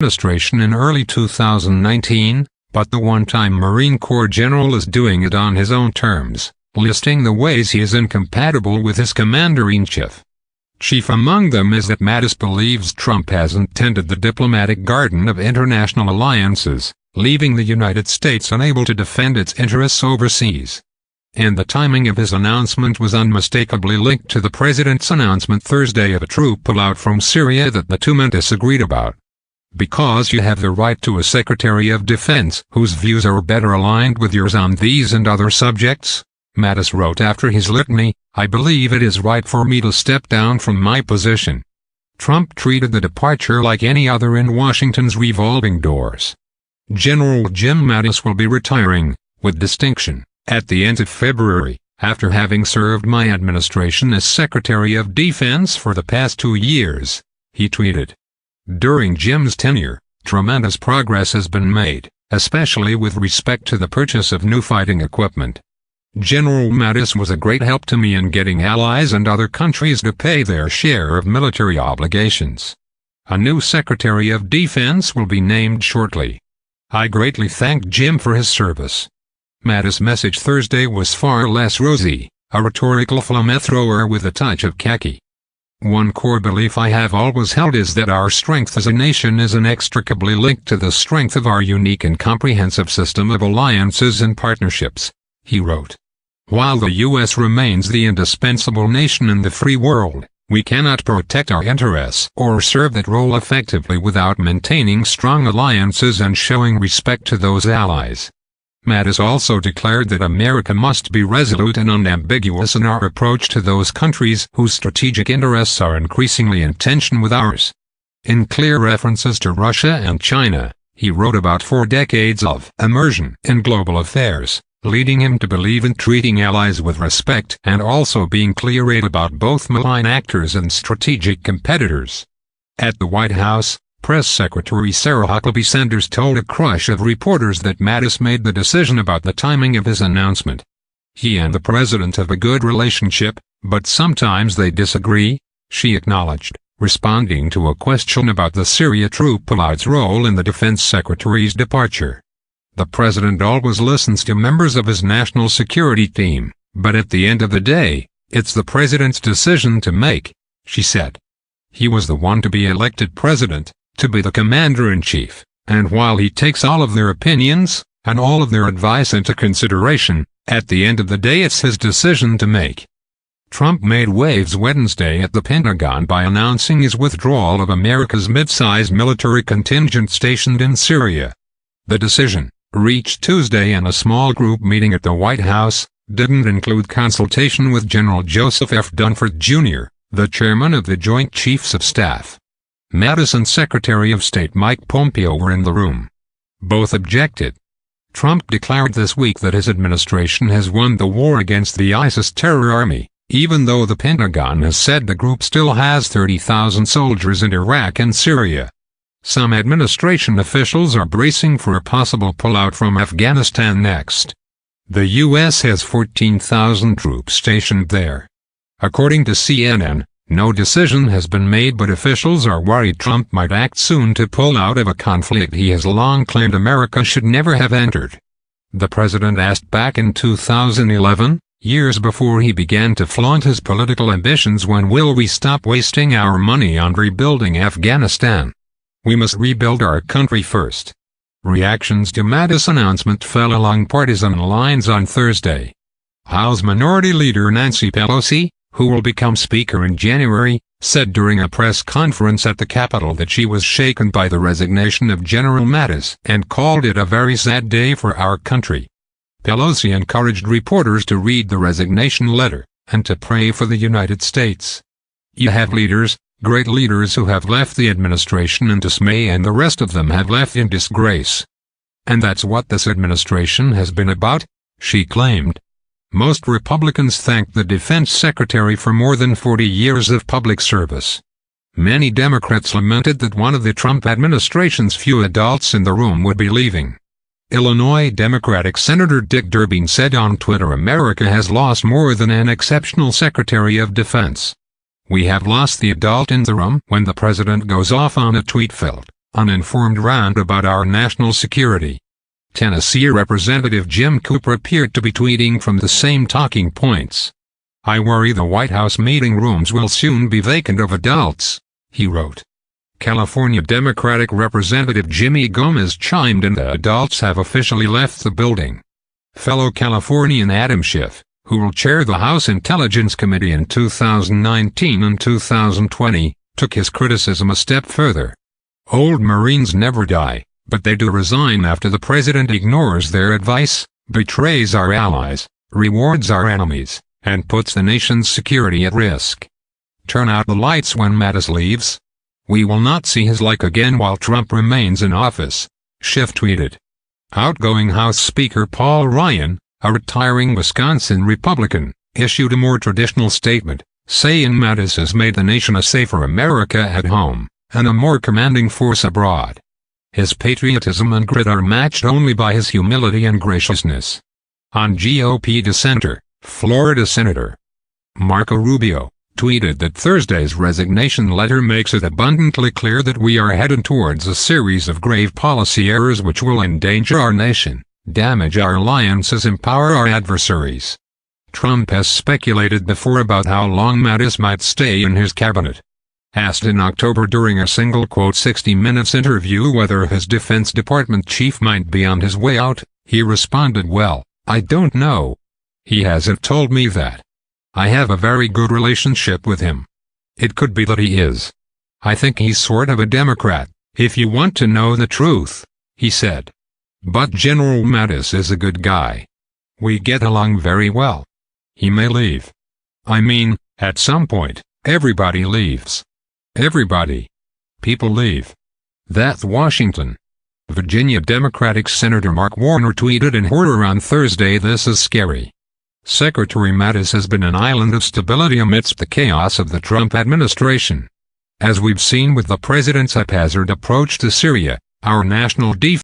administration in early 2019, but the one-time Marine Corps general is doing it on his own terms, listing the ways he is incompatible with his commander-in-chief. Chief among them is that Mattis believes Trump hasn't tended the diplomatic garden of international alliances, leaving the United States unable to defend its interests overseas. And the timing of his announcement was unmistakably linked to the president's announcement Thursday of a troop pullout from Syria that the two men disagreed about. Because you have the right to a Secretary of Defense whose views are better aligned with yours on these and other subjects, Mattis wrote after his litany, I believe it is right for me to step down from my position. Trump treated the departure like any other in Washington's revolving doors. General Jim Mattis will be retiring, with distinction, at the end of February, after having served my administration as Secretary of Defense for the past 2 years, he tweeted. During Jim's tenure, tremendous progress has been made, especially with respect to the purchase of new fighting equipment. General Mattis was a great help to me in getting allies and other countries to pay their share of military obligations. A new Secretary of Defense will be named shortly. I greatly thank Jim for his service. Mattis' message Thursday was far less rosy, a rhetorical flamethrower with a touch of khaki. One core belief I have always held is that our strength as a nation is inextricably linked to the strength of our unique and comprehensive system of alliances and partnerships, he wrote. While the U.S. remains the indispensable nation in the free world, we cannot protect our interests or serve that role effectively without maintaining strong alliances and showing respect to those allies. Mattis also declared that America must be resolute and unambiguous in our approach to those countries whose strategic interests are increasingly in tension with ours. In clear references to Russia and China, he wrote about 4 decades of immersion in global affairs, leading him to believe in treating allies with respect and also being clear-eyed about both malign actors and strategic competitors. At the White House, Press Secretary Sarah Huckabee Sanders told a crush of reporters that Mattis made the decision about the timing of his announcement. He and the president have a good relationship, but sometimes they disagree, she acknowledged, responding to a question about the Syria troop pullout's role in the defense secretary's departure. The president always listens to members of his national security team, but at the end of the day, it's the president's decision to make, she said. He was the one to be elected president, to be the commander-in-chief, and while he takes all of their opinions, and all of their advice into consideration, at the end of the day it's his decision to make. Trump made waves Wednesday at the Pentagon by announcing his withdrawal of America's mid-sized military contingent stationed in Syria. The decision, reached Tuesday in a small group meeting at the White House, didn't include consultation with General Joseph F. Dunford, Jr., the chairman of the Joint Chiefs of Staff. Mattis and Secretary of State Mike Pompeo were in the room. Both objected. Trump declared this week that his administration has won the war against the ISIS terror army, even though the Pentagon has said the group still has 30,000 soldiers in Iraq and Syria. Some administration officials are bracing for a possible pullout from Afghanistan next. The U.S. has 14,000 troops stationed there. According to CNN, no decision has been made, but officials are worried Trump might act soon to pull out of a conflict he has long claimed America should never have entered. The president asked back in 2011, years before he began to flaunt his political ambitions, when will we stop wasting our money on rebuilding Afghanistan? We must rebuild our country first. Reactions to Mattis' announcement fell along partisan lines on Thursday. House Minority Leader Nancy Pelosi, who will become Speaker in January, said during a press conference at the Capitol that she was shaken by the resignation of General Mattis and called it a very sad day for our country. Pelosi encouraged reporters to read the resignation letter and to pray for the United States. You have leaders, great leaders, who have left the administration in dismay, and the rest of them have left in disgrace. And that's what this administration has been about, she claimed. Most Republicans thanked the defense secretary for more than 40 years of public service. Many Democrats lamented that one of the Trump administration's few adults in the room would be leaving. Illinois Democratic Senator Dick Durbin said on Twitter, America has lost more than an exceptional Secretary of Defense. We have lost the adult in the room when the president goes off on a tweet filled uninformed rant about our national security. Tennessee Representative Jim Cooper appeared to be tweeting from the same talking points. "I worry the White House meeting rooms will soon be vacant of adults," he wrote. California Democratic Representative Jimmy Gomez chimed in that adults have officially left the building. Fellow Californian Adam Schiff, who will chair the House Intelligence Committee in 2019 and 2020, took his criticism a step further. "Old Marines never die, but they do resign after the president ignores their advice, betrays our allies, rewards our enemies, and puts the nation's security at risk. Turn out the lights when Mattis leaves. We will not see his like again while Trump remains in office," Schiff tweeted. Outgoing House Speaker Paul Ryan, a retiring Wisconsin Republican, issued a more traditional statement, saying Mattis has made the nation a safer America at home, and a more commanding force abroad. His patriotism and grit are matched only by his humility and graciousness. On GOP dissenter, Florida Senator Marco Rubio tweeted that Thursday's resignation letter makes it abundantly clear that we are headed towards a series of grave policy errors which will endanger our nation, damage our alliances, empower our adversaries. Trump has speculated before about how long Mattis might stay in his cabinet. Asked in October during a single 60 Minutes interview whether his Defense Department chief might be on his way out, he responded, "Well, I don't know. He hasn't told me that. I have a very good relationship with him. It could be that he is. I think he's sort of a Democrat, if you want to know the truth," he said. "But General Mattis is a good guy. We get along very well. He may leave. I mean, at some point, everybody leaves. Everybody. People leave. That's Washington." Virginia Democratic Senator Mark Warner tweeted in horror on Thursday, "This is scary. Secretary Mattis has been an island of stability amidst the chaos of the Trump administration. As we've seen with the president's haphazard approach to Syria, our national defense